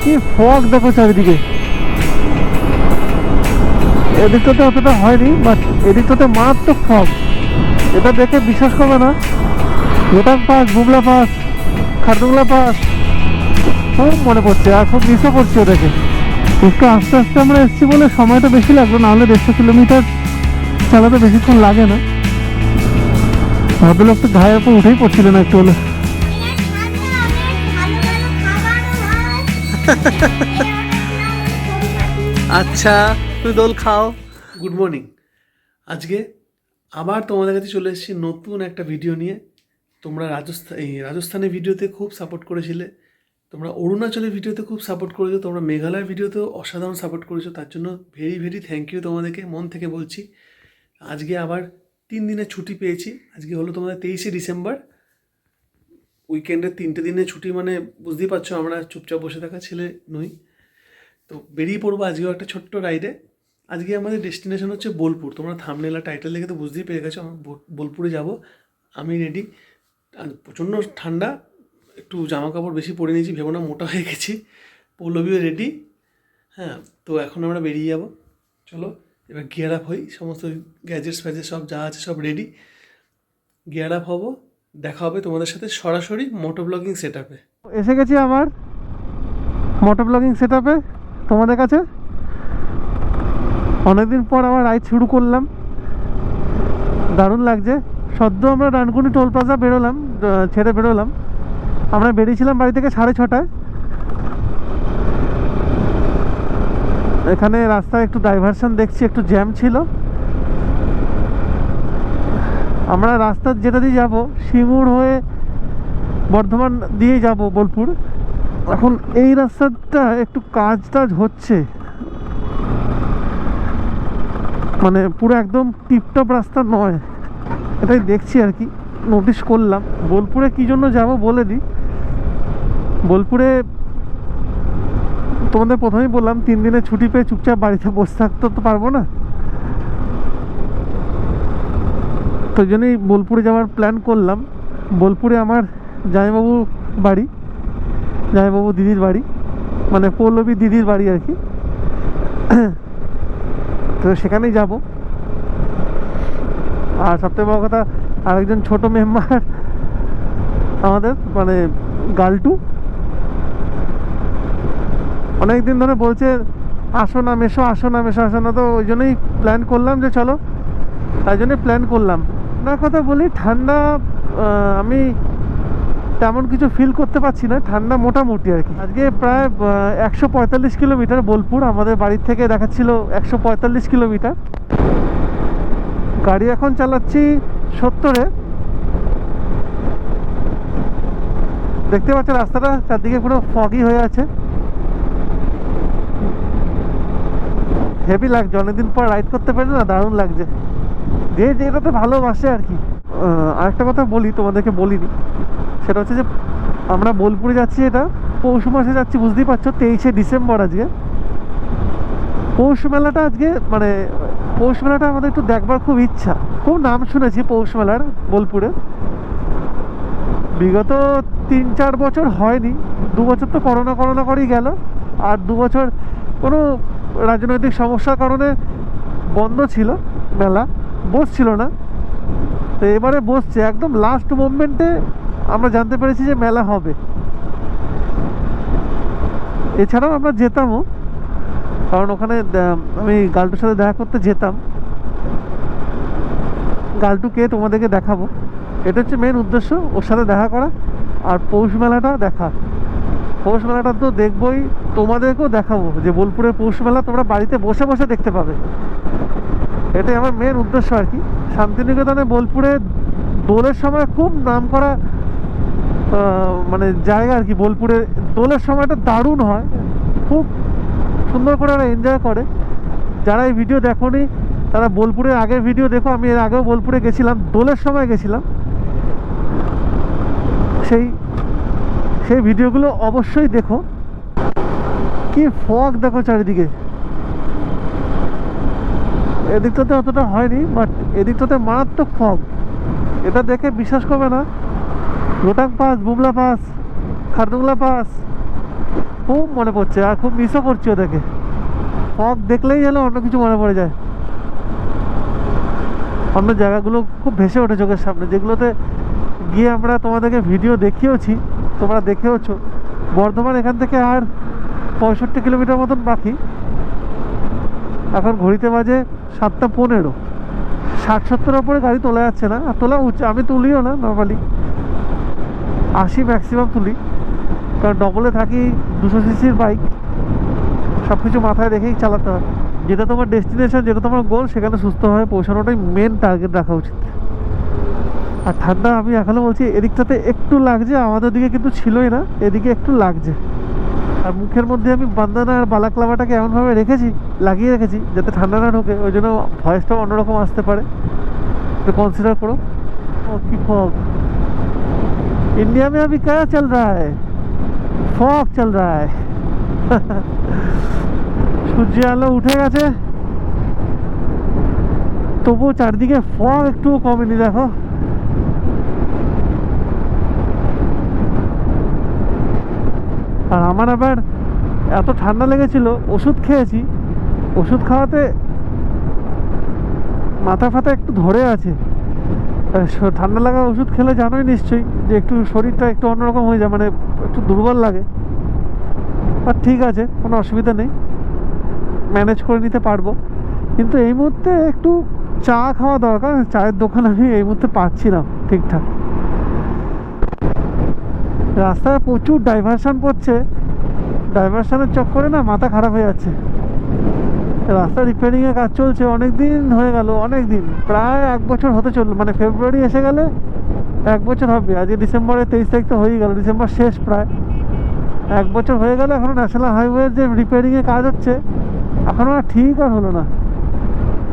কি ফগ দেখো চারিদিকে। এদিকটাতে অতটা হয়নি, বাট এদিকটাতে মারাত্মক ফগ। এটা দেখে বিশ্বাস করবে না, Rohtang pass, Bumla pass, Khardungla pass খুব মনে পড়ছে, আর খুব মিসও পড়ছে ওটাকে। একটু আস্তে আস্তে আমরা এসেছি বলে সময়টা বেশি লাগলো, নাহলে 150 কিলোমিটার চালাতে বেশিক্ষণ লাগে না। ভদ্রলোক তো ঘায়ের উপর উঠেই পড়ছিল না একটু হলে। আচ্ছা, তুমি দোল খাও। Good morning. আজকে আবার তোমাদের কাছে চলে এসেছি নতুন একটা ভিডিও নিয়ে। তোমরা রাজস্থানের ভিডিওতে খুব সাপোর্ট করেছিলে, তোমরা অরুণাচলের ভিডিওতে খুব সাপোর্ট করেছো, তোমরা মেঘালয়ের ভিডিওতেও অসাধারণ সাপোর্ট করেছো। তার জন্য ভেরি ভেরি থ্যাংক ইউ তোমাদেরকে, মন থেকে বলছি। আজকে আবার 3 দিনের ছুটি পেয়েছি। আজকে হলো তোমাদের 23শে ডিসেম্বর, উইকেন্ডের 3টে দিনের ছুটি, মানে বুঝতেই পারছো আমরা চুপচাপ বসে থাকা ছেলে নই। তো বেরিয়ে পড়বো আজকেও একটা ছোট্ট রাইডে। আজকে আমাদের ডেস্টিনেশন হচ্ছে বোলপুর। তোমরা থাম্বনেল আর টাইটেল দেখে তো বুঝতেই পেরে গেছো আমরা বোলপুরে যাব। আমি রেডি। প্রচণ্ড ঠান্ডা, একটু জামা কাপড় বেশি পরে নিয়েছি, ভেবো না মোটা হয়ে গেছি। পৌলবীও রেডি। হ্যাঁ, তো এখন আমরা বেরিয়ে যাব। চলো এবার গিয়ার আপ হই, সমস্ত গ্যাজেটস ফ্যাজেটস সব যা আছে সব রেডি। গিয়ার আপ হবো, দেখা হবে তোমাদের সাথে সরাসরি মোটো ব্লগিং সেট আপে। এসে গেছি আমার মোটো ব্লগিং সেট আপে তোমাদের কাছে। অনেকদিন পর আবার রাইড শুরু করলাম, দারুণ লাগছে। সদ্য আমরা ডানকুনি টোল প্লাজা ছেড়ে বেরোলাম। আমরা বেরিয়েছিলাম বাড়ি থেকে 6:30টায়। এখানে রাস্তায় একটু ডাইভারশন দেখছি, একটু জ্যাম ছিল। আমরা রাস্তা যেটা দিয়ে যাব, সিঙ্গুর হয়ে বর্ধমান দিয়ে যাব বোলপুর। এখন এই রাস্তাটা একটু কাজ হচ্ছে, মানে পুরো একদম টিপটপ রাস্তা নয়, এটাই দেখছি আর কি, নোটিশ করলাম। বোলপুরে কী জন্য যাব বলে দিই। বোলপুরে তোমাদের প্রথমেই বললাম 3 দিনের ছুটি পেয়ে চুপচাপ বাড়িতে বসে থাকতে তো পারবো না, তো ওই জন্যই বোলপুরে যাওয়ার প্ল্যান করলাম। বোলপুরে আমার জামাইবাবু বাড়ি, জামাইবাবু দিদির বাড়ি, মানে পৌলবী দিদির বাড়ি আর কি। তো সেখানেই যাব। আর সবথেকে বড় কথা, আরেকজন ছোট মেম্বার আমাদের, মানে গালটু, অনেকদিন ধরে বলছে আসো না মেশো, আসো না মেশো, আসো না। তো ওই জন্যই প্ল্যান করলাম যে চলো, তাই জন্যই প্ল্যান করলাম। না কথা বলি, ঠান্ডা আমি তেমন কিছু ফিল করতে পারছি না, ঠান্ডা মোটামুটি আর কি। আজকে প্রায় 145 কিলোমিটার বোলপুর, আমাদের বাড়ির থেকে দেখাচ্ছিল 145 কিলোমিটার। গাড়ি এখন চালাচ্ছি 70-এ। দেখতে পাচ্ছ রাস্তাটা চারদিকে পুরো ফগি হয়ে আছে, হেভি লাগছে। অনেকদিন পর রাইড করতে পারি না, দারুণ লাগছে। যে এটাতে ভালোবাসে আর কি। আরেকটা কথা বলি, তোমাদেরকে বলিনি, সেটা হচ্ছে যে আমরা বোলপুরে যাচ্ছি, এটা পৌষ মাসে যাচ্ছি, বুঝতেই পারছো 23শে ডিসেম্বর আজকে। পৌষ মেলাটা আজকে, মানে পৌষ মেলাটা আমাদের একটু দেখবার খুব ইচ্ছা, খুব নাম শুনেছি পৌষ মেলার বোলপুরে। বিগত 3-4 বছর হয়নি, 2 বছর তো করোনা করেই গেল, আর 2 বছর কোনো রাজনৈতিক সমস্যার কারণে বন্ধ ছিল, মেলা বসছিল না। তো এবারে বসছে, একদম লাস্ট মোমেন্টে আমরা জানতে পেরেছি যে মেলা হবে। এছাড়াও আমরা যেতামও, কারণ ওখানে আমি গালটুর সাথে দেখা করতে যেতাম। গালটুকে তোমাদেরকে দেখাবো, এটা হচ্ছে মেন উদ্দেশ্য, ওর সাথে দেখা করা আর পৌষ মেলাটা দেখা। পৌষ মেলাটা তো দেখবোই, তোমাদেরকেও দেখাবো যে বোলপুরের পৌষ মেলা তোমরা বাড়িতে বসে বসে দেখতে পাবে। এটাই আমার মেন উদ্দেশ্য আর কি। শান্তিনিকেতনে বোলপুরে দোলের সময় খুব নাম করা মানে জায়গা আর কি। বোলপুরে দোলের সময়টা দারুণ হয়, খুব সুন্দর করে ওরা এনজয় করে। যারা এই ভিডিও দেখোনি তারা বোলপুরের আগের ভিডিও দেখো, আমি এর আগেও বোলপুরে গেছিলাম, দোলের সময় গেছিলাম। সেই ভিডিওগুলো অবশ্যই দেখো। কি ফগ দেখো চারিদিকে। এদিকটাতে অতটা হয়নি, বাট এদিকটাতে মারাত্মক ফগ। এটা দেখে বিশ্বাস করবে না, Rohtang pass, Bumla pass, Khardungla pass খুব মনে পড়ছে আর খুব মিসও করছি ওদেরকে। ফগ দেখলেই যেন অন্য কিছু মনে পড়ে যায়, অন্য জায়গাগুলো খুব ভেসে ওঠে চোখের সামনে, যেগুলোতে গিয়ে আমরা তোমাদেরকে ভিডিও দেখিয়েওছি, তোমরা দেখেওছো। বর্ধমান এখান থেকে আর 65 কিলোমিটার মতন বাকি। এখন ঘড়িতে বাজে 7:15। 60-70 ওপরে গাড়ি তোলা যাচ্ছে না, আর তোলা উচিত, আমি তুলিও না নর্মালি, 80 ম্যাক্সিমাম তুলি, কারণ ডবলে থাকি, 200 সিসির বাইক, সব কিছু মাথায় রেখেই চালাতে হয়। যেটা তোমার ডেস্টিনেশন, যেটা তোমার গোল, সেখানে সুস্থভাবে পৌঁছানোটাই মেন টার্গেট রাখা উচিত। আর ঠান্ডা আমি এখনও বলছি এদিকটাতে একটু লাগছে, আমাদের দিকে কিন্তু ছিলই না, এদিকে একটু লাগছে। আর মুখের মধ্যে আমি বান্দানা আর বালাক্লাভাটাকে এমনভাবে রেখেছি, লাগিয়ে রেখেছি, যাতে ঠান্ডা না ঢোকে, ওই জন্য ভয়েসটাও অন্যরকম আসতে পারে, একটু কনসিডার করো। ও কি ফগ, इंडिया में अभी क्या चल रहा है, फॉग चल रहा है। সূর্যের আলো উঠে গেছে, তবুও চারদিকে ফগ একটুও কমেনি, দেখো। আর আমার আবার এত ঠান্ডা লেগেছিল, ওষুধ খেয়েছি, ওষুধ খাওয়াতে মাথা ফাতা একটু ধরে আছে। ঠান্ডা লাগা ওষুধ খেলে জানোই নিশ্চয়ই যে একটু শরীরটা একটু অন্যরকম হয়ে যায়, মানে একটু দুর্বল লাগে। আর ঠিক আছে, কোনো অসুবিধা নেই, ম্যানেজ করে নিতে পারবো। কিন্তু এই মুহূর্তে একটু চা খাওয়া দরকার, চায়ের দোকান আমি এই মুহূর্তে পাচ্ছি না ঠিকঠাক। রাস্তায় প্রচুর ডাইভারশন পড়ছে, ডাইভারশনের চক্করে না মাথা খারাপ হয়ে যাচ্ছে। রাস্তা রিপেয়ারিংয়ের কাজ চলছে, অনেক দিন হয়ে গেল, অনেক দিন, প্রায় 1 বছর হতে চললো, মানে ফেব্রুয়ারি এসে গেলে 1 বছর হবে। আজকে ডিসেম্বরের 23 তারিখ তো হয়েই গেল, ডিসেম্বর শেষ, প্রায় 1 বছর হয়ে গেল। এখনও ন্যাশনাল হাইওয়ের যে রিপেয়ারিংয়ের কাজ হচ্ছে, এখনও আর ঠিক আর হলো না,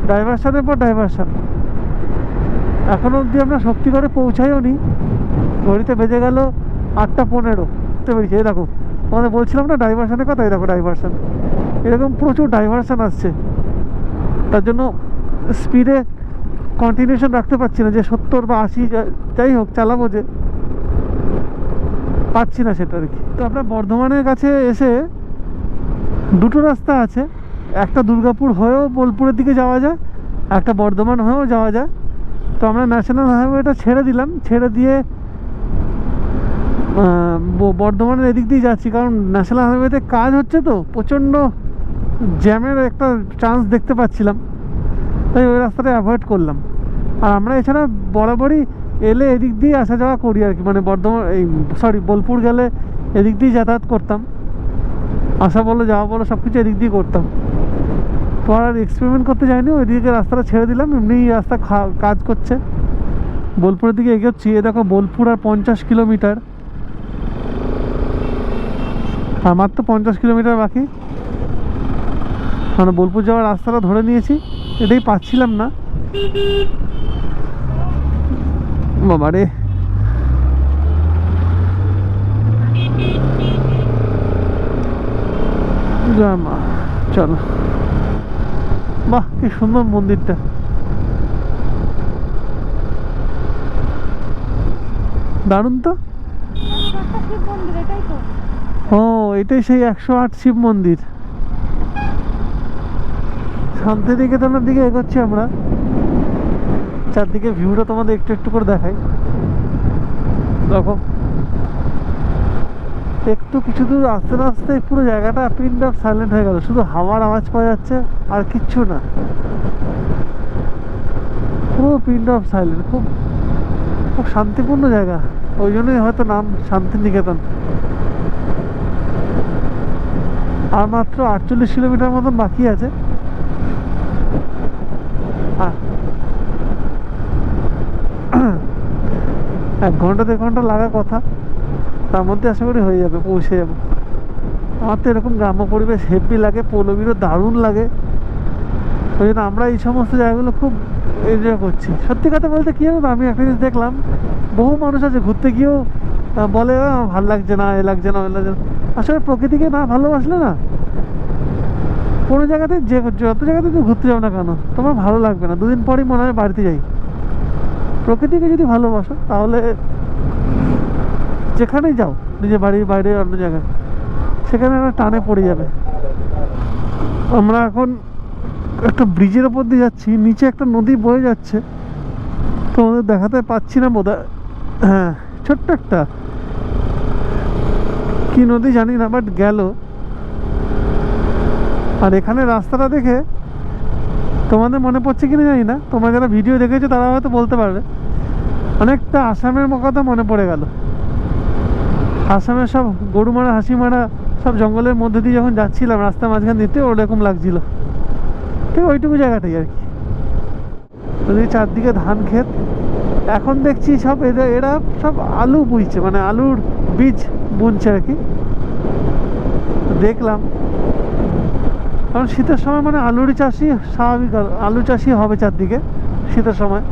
ডাইভারশনের পর ডাইভারশন। এখনও অবধি আমরা শক্তি করে পৌঁছাইও নি, ঘড়িতে বেজে গেল 8:15 বুঝতে পেরেছি। এই দেখো, তোমাদের বলছিলাম না ডাইভারশনের কথা, এই দেখো ডাইভারশন, এরকম প্রচুর ডাইভারশন আসছে। তার জন্য স্পিডে কন্টিনিউশন রাখতে পারছি না, যে 70 বা 80 যাই হোক চালাবো, যে পাচ্ছি না সেটা আর কি। তো আমরা বর্ধমানের কাছে এসে দুটো রাস্তা আছে, একটা দুর্গাপুর হয়েও বোলপুরের দিকে যাওয়া যায়, একটা বর্ধমান হয়েও যাওয়া যায়। তো আমরা ন্যাশনাল হাইওয়েটা ছেড়ে দিলাম, ছেড়ে দিয়ে বর্ধমানের এদিক দিয়ে যাচ্ছি, কারণ ন্যাশনাল হাইওয়েতে কাজ হচ্ছে, তো প্রচণ্ড জ্যামের একটা চান্স দেখতে পাচ্ছিলাম, তাই ওই রাস্তাটা অ্যাভয়েড করলাম। আর আমরা এছাড়া বরাবরই এলে এদিক দিয়ে আসা যাওয়া করি আর কি, মানে বর্ধমান এই বোলপুর গেলে এদিক দিয়ে যাতায়াত করতাম, আসা বলো যাওয়া বলো সব কিছু এদিক দিয়ে করতাম। তো আর এক্সপেরিমেন্ট করতে যাইনি, ওইদিকে রাস্তাটা ছেড়ে দিলাম, এমনি রাস্তা কাজ করছে। বোলপুরের দিকে এগোচ্ছি, এ দেখো বোলপুর আর 50 কিলোমিটার, আমার তো 50 কিলোমিটার বাকি। মানে বোলপুর যাওয়ার রাস্তাটা ধরে নিয়েছি, এটাই পাচ্ছিলাম না। বাবা রে, মা, চলো। বাহ, কি সুন্দর মন্দিরটা, দারুণ তো। ও, এটাই সেই 108 শিব মন্দির। শান্তিনিকেতনের দিকে এগোচ্ছি আমরা, চারদিকে ভিউটা তোমাদের একটু একটু করে দেখাই। দেখো, একটু কিছু দূর আস্তে আস্তে পুরো জায়গাটা পিন ড্রপ সাইলেন্ট হয়ে গেল, শুধু হাওয়ার আওয়াজ পাওয়া যাচ্ছে আর কিচ্ছু না, পুরো পিন ড্রপ সাইলেন্ট। খুব খুব শান্তিপূর্ণ জায়গা, ওই জন্যই হয়তো নাম শান্তিনিকেতন। আর মাত্র 48 কিলোমিটার মতন বাকি আছে। 1 ঘন্টা 1.5 ঘন্টা লাগা কথা, তার মধ্যে আশা করি হয়ে যাবে, পৌঁছে যাবো। আমার তো এরকম গ্রাম্য পরিবেশ হেভি লাগে, পৌলবীরও দারুণ লাগে, ওই জন্য আমরা এই সমস্ত জায়গাগুলো খুব এনজয় করছি। সত্যি কথা বলতে কী জানো তো, আমি একটা জিনিস দেখলাম, বহু মানুষ আছে ঘুরতে গিয়েও বলে ভাল লাগছে না, এ লাগছে না, ওই লাগছে না। আসলে প্রকৃতিকে না ভালোবাসলে না, কোনো জায়গাতে যত জায়গাতে তুমি ঘুরতে যাও না কেন, তোমার ভালো লাগবে না, 2 দিন পরই মনে হয় বাড়িতে যাই। প্রকৃতিকে যদি ভালোবাসো তাহলে যেখানেই যাও, নিজের বাড়ির বাইরে অন্য জায়গায়, সেখানে একটা টানে পড়ে যাবে। আমরা এখন একটা ব্রিজের ওপর দিয়ে যাচ্ছি, নিচে একটা নদী বয়ে যাচ্ছে, তোমাদের দেখাতে পাচ্ছি না বোধহয়। হ্যাঁ, ছোট্ট একটা কি নদী জানি না, বাট গেল। আর এখানে রাস্তাটা দেখে তোমাদের মনে পড়ছে কিনা জানি না, তোমরা যারা ভিডিও দেখেছো তারা হয়তো বলতে পারবে, অনেকটা আসামের কথা মনে পড়ে গেল। আসামের সব গরুমারা হাসিমারা সব জঙ্গলের মধ্যে দিয়ে যখন যাচ্ছিলাম রাস্তা মাঝখান দিতে, ওরকম লাগছিল, ঠিক ওইটুকু জায়গাটাই আর কি। ওই চারদিকে ধান ক্ষেত, এখন দেখছি সব এরা সব আলু বুনছে, মানে আলুর বীজ বুনছে আর কি। দেখলাম কারণ শীতের সময় মানে আলুরই চাষি স্বাভাবিক, আলু চাষি হবে চারদিকে শীতের সময়।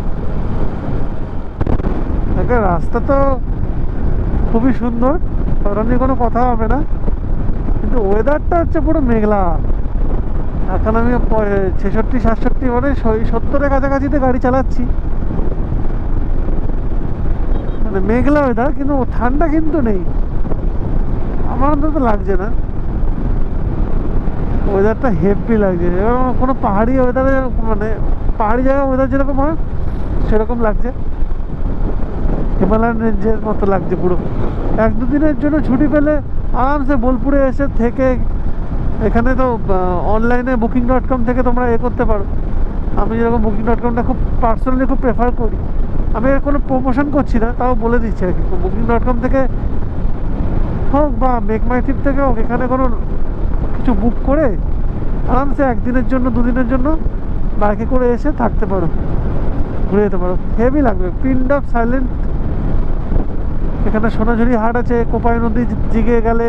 রাস্তা তো খুবই সুন্দর, ওটা নিয়ে কোনো কথা হবে না, কিন্তু ওয়েদারটা হচ্ছে পুরো মেঘলা। এখন আমি 66-67 মানে 70-এর কাছাকাছিতে গাড়ি চালাচ্ছি, মানে মেঘলা ওয়েদার, কিন্তু ঠান্ডা কিন্তু নেই, আমার অন্তত লাগছে না। ওয়েদারটা হেভি লাগছে, কোনো পাহাড়ি ওয়েদারে, মানে পাহাড়ি জায়গা ওয়েদার যেরকম হয় সেরকম লাগছে, হিমালয়ান রেঞ্জের মতো লাগছে পুরো। 1-2 দিনের জন্য ছুটি পেলে আরামসে বোলপুরে এসে থেকে, এখানে তো অনলাইনে booking.com থেকে তোমরা করতে পারো। আমি যেরকম booking.comটা খুব পার্সোনালি খুব প্রেফার করি। আমি এর কোনো প্রমোশন করছি না, তাও বলে দিচ্ছি আর কি। booking.com থেকে হোক বা মেক মাই ট্রিপ থেকে হোক, এখানে কোনো কিছু বুক করে আরামসে 1 দিনের জন্য 2 দিনের জন্য বাইকে করে এসে থাকতে পারো, ঘুরে যেতে পারো, হেভি লাগবে। পিন্ড অফ সাইলেন্ট, এখানে সোনাঝুরি হাট আছে, কোপাই নদী দিকে গেলে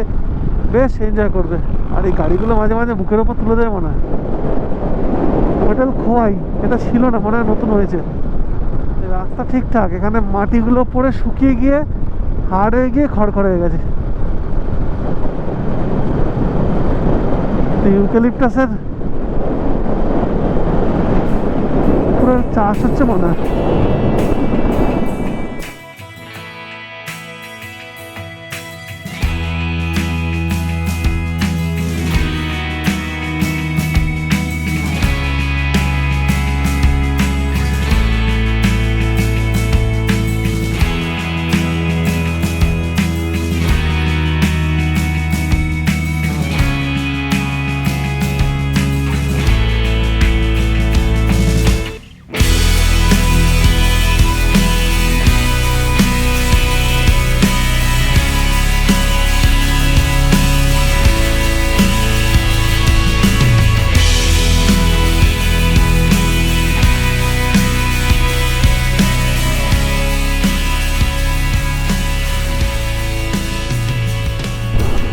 বেশ এনজয় করবে। আর এই গাড়িগুলো মাঝে মাঝে বুকের ওপর তুলে দেয় মনে হয়। হোটেল খোয়াই, এটা ছিল না, মনে হয় নতুন হয়েছে। রাস্তা ঠিকঠাক, এখানে মাটিগুলো পড়ে শুকিয়ে গিয়ে হাড় হয়ে গিয়ে খড়খড় হয়ে গেছে। ইউক্যালিপটাসের পুরো চাষ হচ্ছে মনে হয়।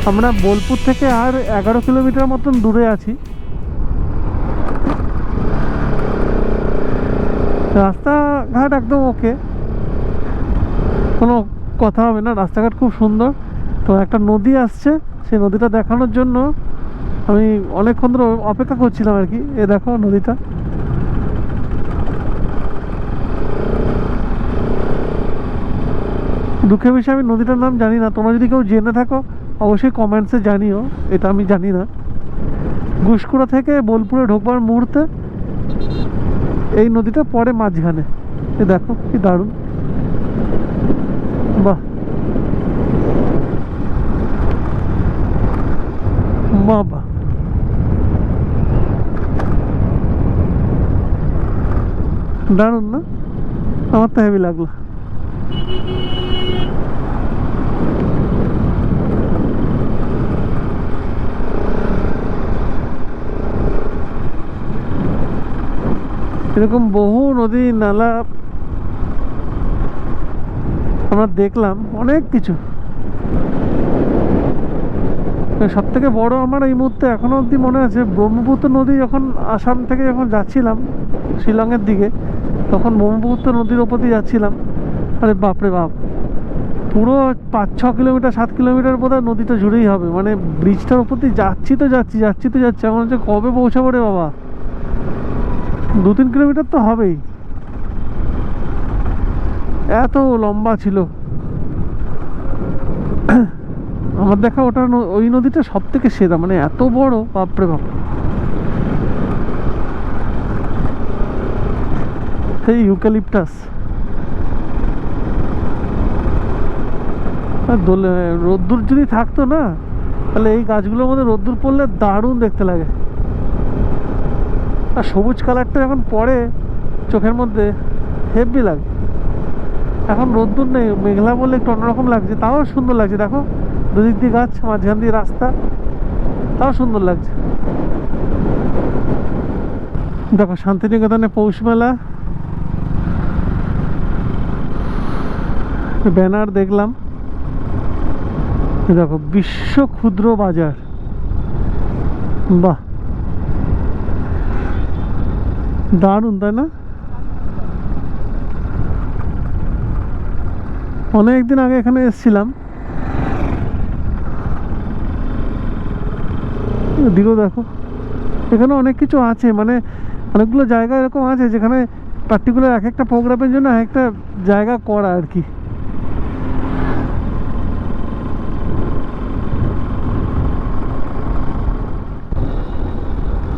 আমরা বোলপুর থেকে আর 11 কিলোমিটার মতন দূরে আছি। রাস্তাঘাট একদম ওকে, কোনো কথা হবে না, রাস্তাঘাট খুব সুন্দর। তো একটা নদী আসছে, সেই নদীটা দেখানোর জন্য আমি অনেকক্ষণ ধরে অপেক্ষা করছিলাম আর কি। এ দেখো নদীটা, দুঃখের বিষয় আমি নদীটার নাম জানি না, তোমরা যদি কেউ জেনে থাকো অবশ্যই কমেন্টসে জানিও, এটা আমি জানি না। ঘুষকুড়া থেকে বোলপুরে ঢোকবার মুহূর্তে এই নদীটা পড়ে মাঝখানে। এ দেখো কি দারুণ, বাহ বাহ, দারুণ না? আমার তো হেভি লাগলো। এরকম বহু নদী নালা আমরা দেখলাম, অনেক কিছু। সব থেকে বড় আমার এই মুহূর্তে এখনো অবধি মনে আছে, ব্রহ্মপুত্র নদী যখন আসাম থেকে যখন যাচ্ছিলাম শিলংয়ের দিকে, তখন ব্রহ্মপুত্র নদীর ওপর দিয়ে যাচ্ছিলাম। আরে বাপরে বাপ, পুরো 5-6 কিলোমিটার 7 কিলোমিটার বোধহয় নদীটা জুড়েই হবে, মানে ব্রিজটার ওপর দিয়ে যাচ্ছি তো যাচ্ছি এমন হচ্ছে কবে পৌঁছাবো রে বাবা। 2-3 কিলোমিটার তো হবেই, এত লম্বা ছিল। আমার দেখা ওটা ওই নদীটা সব থেকে সেরা, মানে এত বড়, বাপরে বাপ। এই ইউক্যালিপটাস দোলে রোদ্দুর যদি থাকতো না, তাহলে এই গাছগুলোর মধ্যে রোদ্দুর পড়লে দারুণ দেখতে লাগে। আর সবুজ কালারটা যখন পড়ে চোখের মধ্যে হেভি লাগে। এখন রোদ্দুর নেই, মেঘলা বলে একটু অন্যরকম লাগছে, তাও সুন্দর লাগছে। দেখো দুদিক দিয়ে গাছ, মাঝখান দিয়ে রাস্তা, তাও সুন্দর লাগছে। দেখো শান্তিনিকেতনে পৌষ মেলা ব্যানার দেখলাম। দেখো বিশ্ব ক্ষুদ্র বাজার, বাহ দারুণ, তাই না? অনেকদিন আগে এখানে এসেছিলাম। এদিকেও দেখো, এখানে অনেক কিছু আছে, মানে অনেকগুলো জায়গা এরকম আছে যেখানে পার্টিকুলার এক একটা প্রোগ্রামের জন্য এক একটা জায়গা করা আর কি।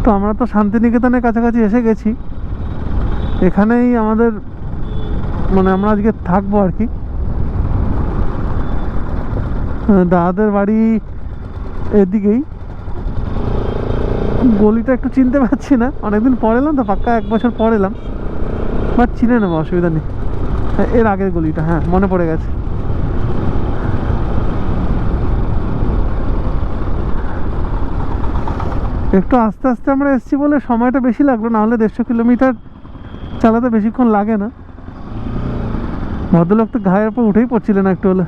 তো আমরা তো শান্তিনিকেতনের কাছাকাছি এসে গেছি। এখানেই আমাদের, মানে আমরা আজকে থাকবো আর কি। দাদাদের বাড়ি এদিকেই। গলিটা একটু চিনতে পারছি না, অনেকদিন পরে এলাম তো, পাক্কা 1 বছর পর এলাম, বাট চিনে নেবো, অসুবিধা নেই। এর আগের গলিটা, হ্যাঁ মনে পড়ে গেছে। একটু আস্তে আস্তে আমরা এসেছি বলে সময়টা বেশি লাগলো, না হলে 150 কিলোমিটার চালাতে বেশিক্ষণ লাগে না। ভদ্রলোক তো ঘায়ের উপর উঠেই পড়ছিলেন একটু হলে।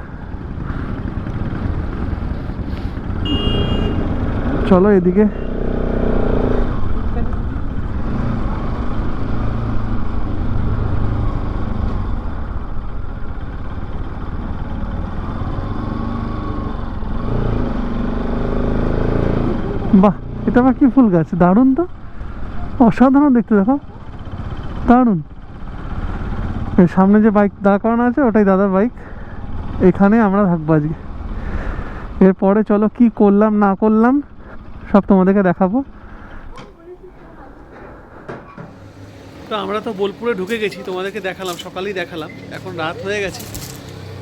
চলো এদিকে। বাহ, এটা আবার কি ফুল গাছ, দারুণ তো, অসাধারণ দেখতে। দেখো দারুণ। এই সামনে যে বাইক দাঁড় করানো আছে ওটাই দাদার বাইক। এখানে আমরা থাকবো আজকে। এরপরে চলো কি করলাম না করলাম সব তোমাদেরকে দেখাবো। তো আমরা তো বোলপুরে ঢুকে গেছি, তোমাদেরকে দেখালাম, সকালেই দেখালাম। এখন রাত হয়ে গেছে।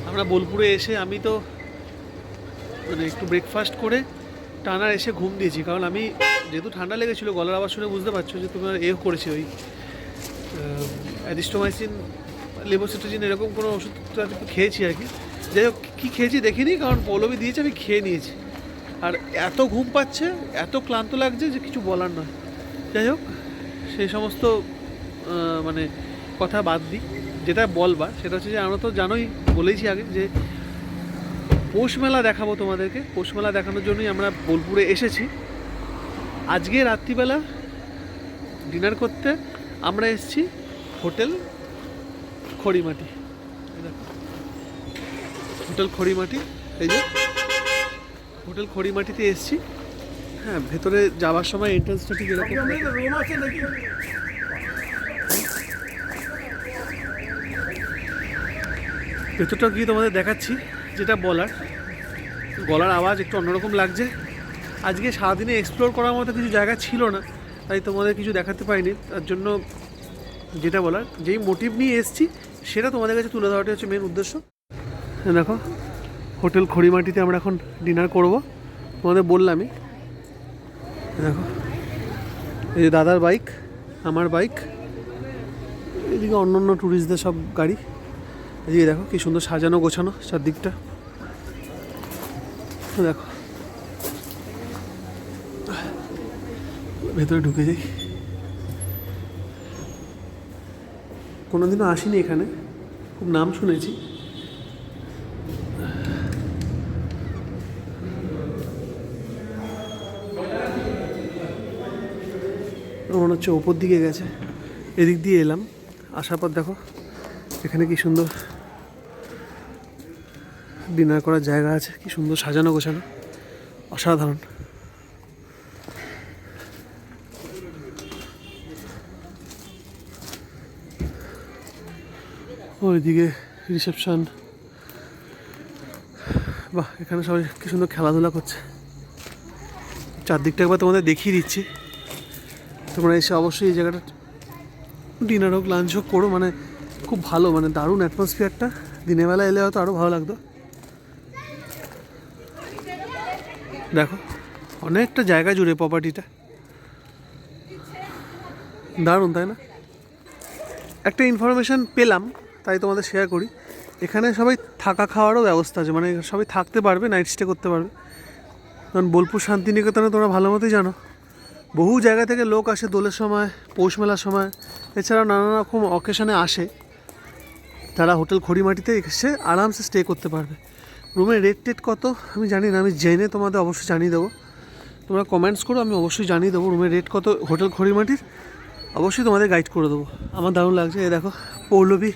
আমরা বোলপুরে এসে আমি তো মানে একটু ব্রেকফাস্ট করে টানার এসে ঘুম দিয়েছি, কারণ আমি যেহেতু ঠান্ডা লেগেছিলো, গলার আওয়াজ শুনে বুঝতে পারছো যে তোমার করেছি ওই অ্যাজিস্ট্রোমাইসিন, লেবোসিট্রিজিন এরকম কোনো ওষুধ খেয়েছি আর কি। যাই হোক কী খেয়েছি দেখিনি, কারণ পৌলবী দিয়েছে, আমি খেয়ে নিয়েছি। আর এত ঘুম পাচ্ছে, এত ক্লান্ত লাগছে যে কিছু বলার নয়। যাই হোক সেই সমস্ত মানে কথা বাদ দিই। যেটা বলবার সেটা হচ্ছে যে আমরা তো জানোই, বলেইছি আগে যে পৌষ মেলা দেখাবো তোমাদেরকে। পৌষ মেলা দেখানোর জন্যই আমরা বোলপুরে এসেছি। আজকে রাত্রিবেলা ডিনার করতে আমরা এসেছি হোটেল খড়িমাটি। হোটেল খড়িমাটি, এই যে হোটেল খড়িমাটিতে এসেছি। হ্যাঁ, ভেতরে যাওয়ার সময় এন্ট্রান্সটা ঠিক এরকম। ভেতরটা গিয়ে তোমাদের দেখাচ্ছি। যেটা বলার, গলার আওয়াজ একটু অন্যরকম লাগছে। আজকে সারাদিনে এক্সপ্লোর করার মতো কিছু জায়গা ছিল না, তাই তোমাদের কিছু দেখাতে পারিনি। তার জন্য যেটা বলার, যেই মোটিভ নিয়ে এসেছি সেটা তোমাদের কাছে তুলে ধরাটাই হচ্ছে মেন উদ্দেশ্য। দেখো হোটেল খড়িমাটিতে আমরা এখন ডিনার করব, তোমাদের বললামই। দেখো এই যে দাদার বাইক, আমার বাইক, এদিকে অন্য অন্য ট্যুরিস্টদের সব গাড়ি। এদিকে দেখো কি সুন্দর সাজানো গোছানো চারদিকটা। দেখো ভেতরে ঢুকে যাই। কোনোদিনও আসিনি এখানে, খুব নাম শুনেছি। মনে হচ্ছে ওপর দিকে গেছে, এদিক দিয়ে এলাম। আসার পর দেখো এখানে কি সুন্দর ডিনার করার জায়গা আছে, কি সুন্দর সাজানো গোছানো, অসাধারণ। ওইদিকে রিসেপশন, বাহ, এখানে সবাই কি সুন্দর খেলাধুলা করছে। চারদিকটা একবার তোমাদের দেখিয়ে দিচ্ছি, তোমরা এসে অবশ্যই এই জায়গাটা ডিনার হোক লাঞ্চ হোক করো, মানে খুব ভালো, মানে দারুণ অ্যাটমসফিয়ারটা। দিনের বেলা এলে হয়তো আরও ভালো লাগতো। দেখো অনেকটা জায়গা জুড়ে প্রপার্টিটা, দারুণ তাই না? একটা ইনফরমেশান পেলাম তাই তোমাদের শেয়ার করি। এখানে সবাই থাকা খাওয়ারও ব্যবস্থা আছে, মানে সবাই থাকতে পারবে, নাইট স্টে করতে পারবে। কারণ বোলপুর শান্তিনিকেতনে তোমরা ভালো মতোই জানো বহু জায়গা থেকে লোক আসে দোলের সময়, পৌষ মেলার সময়, এছাড়াও নানা রকম অকেশনে আসে। তারা হোটেল খড়িমাটিতে এসে আরামসে স্টে করতে পারবে। রুমের রেট টেট কত আমি জানি না, আমি জেনে তোমাদের অবশ্যই জানিয়ে দেবো। তোমরা কমেন্টস করো, আমি অবশ্যই জানিয়ে দেবো রুমের রেট কত হোটেল খড়িমাটির, অবশ্যই তোমাদের গাইড করে দেবো। আমার দারুণ লাগছে। এই দেখো পৌলবী,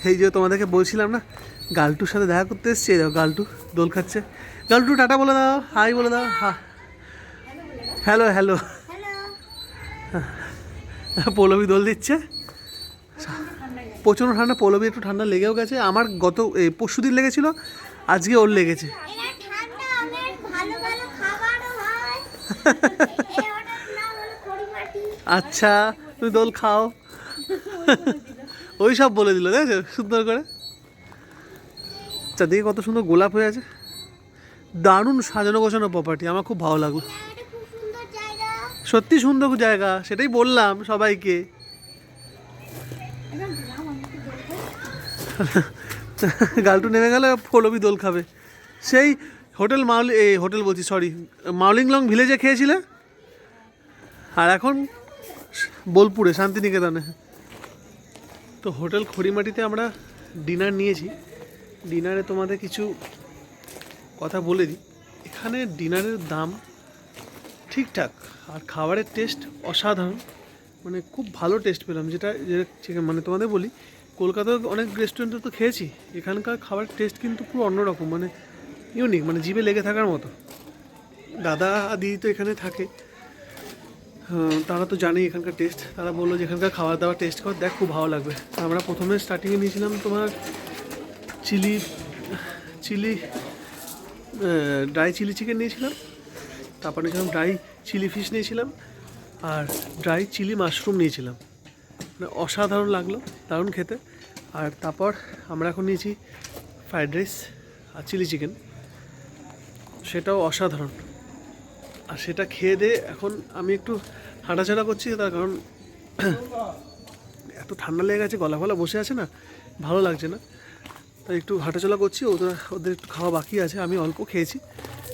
এই যে তোমাদেরকে বলছিলাম না গালটুর সাথে দেখা করতে এসছি, এই দেখো গালটু দোল খাচ্ছে। গালটু টাটা বলে দাও, হাই বলে দাও। Hello hello. পৌলবী দোল দিচ্ছে, প্রচণ্ড ঠান্ডা। পৌলবী একটু ঠান্ডা লেগেও গেছে, আমার গত পরশু দিন লেগেছিল, আজকে ওর লেগেছে। আচ্ছা তুমি দোল খাও, ওই সব বলে দিল দেখো সুন্দর করে। চারদিকে কত সুন্দর গোলাপ হয়ে আছে, দারুণ সাজানো গোছানো প্রপার্টি, আমার খুব ভালো লাগলো। সত্যি সুন্দর জায়গা, সেটাই বললাম সবাইকে। গালটু নেমে গেলে পৌলবী দোল খাবে। সেই হোটেল হোটেল বলছি সরি, মাউলিংলং ভিলেজে খেয়েছিলে, আর এখন বোলপুরে শান্তিনিকেতনে। তো হোটেল খড়িমাটিতে আমরা ডিনার নিয়েছি। ডিনারে তোমাদের কিছু কথা বলে দিই। এখানে ডিনারের দাম ঠিকঠাক, আর খাবারের টেস্ট অসাধারণ, মানে খুব ভালো টেস্ট পেলাম। যেটা মানে তোমাদের বলি, কলকাতার অনেক রেস্টুরেন্টে তো খেয়েছি, এখানকার খাবারের টেস্ট কিন্তু পুরো অন্যরকম, মানে ইউনিক, মানে জিভে লেগে থাকার মতো। দাদা দিদি তো এখানে থাকে, তারা তো জানেই এখানকার টেস্ট। তারা বললো যে এখানকার খাবার দাবার টেস্ট কর, দেখ খুব ভালো লাগবে। আমরা প্রথমে স্টার্টিংয়ে নিয়েছিলাম তোমার ড্রাই চিলি চিকেন নিয়েছিলাম, তারপর নিয়েছিলাম ড্রাই চিলি ফিশ নিয়েছিলাম, আর ড্রাই চিলি মাশরুম নিয়েছিলাম। মানে অসাধারণ লাগলো, দারুণ খেতে। আর তারপর আমরা এখন নিয়েছি ফ্রাইড রাইস আর চিলি চিকেন, সেটাও অসাধারণ। আর সেটা খেয়ে দিয়ে এখন আমি একটু হাঁটাচলা করছি, তার কারণ এত ঠান্ডা লেগে গেছে, গলা ফলা বসে আছে না, ভালো লাগছে না, তাই একটু হাঁটাচলা করছি। ওদের একটু খাওয়া বাকি আছে, আমি অল্প খেয়েছি,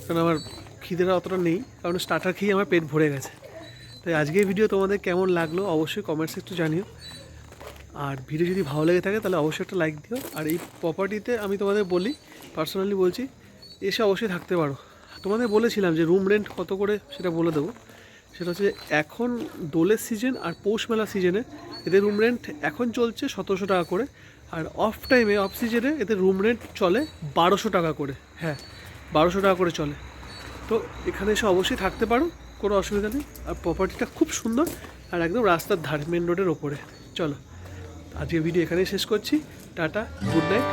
কারণ আমার খিদেটা অতটা নেই, কারণ স্টার্টার খেয়ে আমার পেট ভরে গেছে। তাই আজকের ভিডিও তোমাদের কেমন লাগলো অবশ্যই কমেন্টসে একটু জানিও। আর ভিডিও যদি ভালো লেগে থাকে তাহলে অবশ্যই একটা লাইক দিও। আর এই প্রপার্টিতে আমি তোমাদের বলি, পার্সোনালি বলছি, এসে অবশ্যই থাকতে পারো। তোমাদের বলেছিলাম যে রুম রেন্ট কত করে সেটা বলে দেবো। সেটা হচ্ছে এখন দোলের সিজন আর পৌষ মেলা সিজনে এদের রুম রেন্ট এখন চলছে 1700 টাকা করে, আর অফ টাইমে অফ সিজনে এদের রুম রেন্ট চলে 1200 টাকা করে। হ্যাঁ, 1200 টাকা করে চলে। তো এখানে এসে অবশ্যই থাকতে পারো, কোনো অসুবিধা নেই। আর প্রপার্টিটা খুব সুন্দর, আর একদম রাস্তার ধারে, মেন রোডের ওপরে। চলো আজকে ভিডিও এখানেই শেষ করছি। Tata, good night.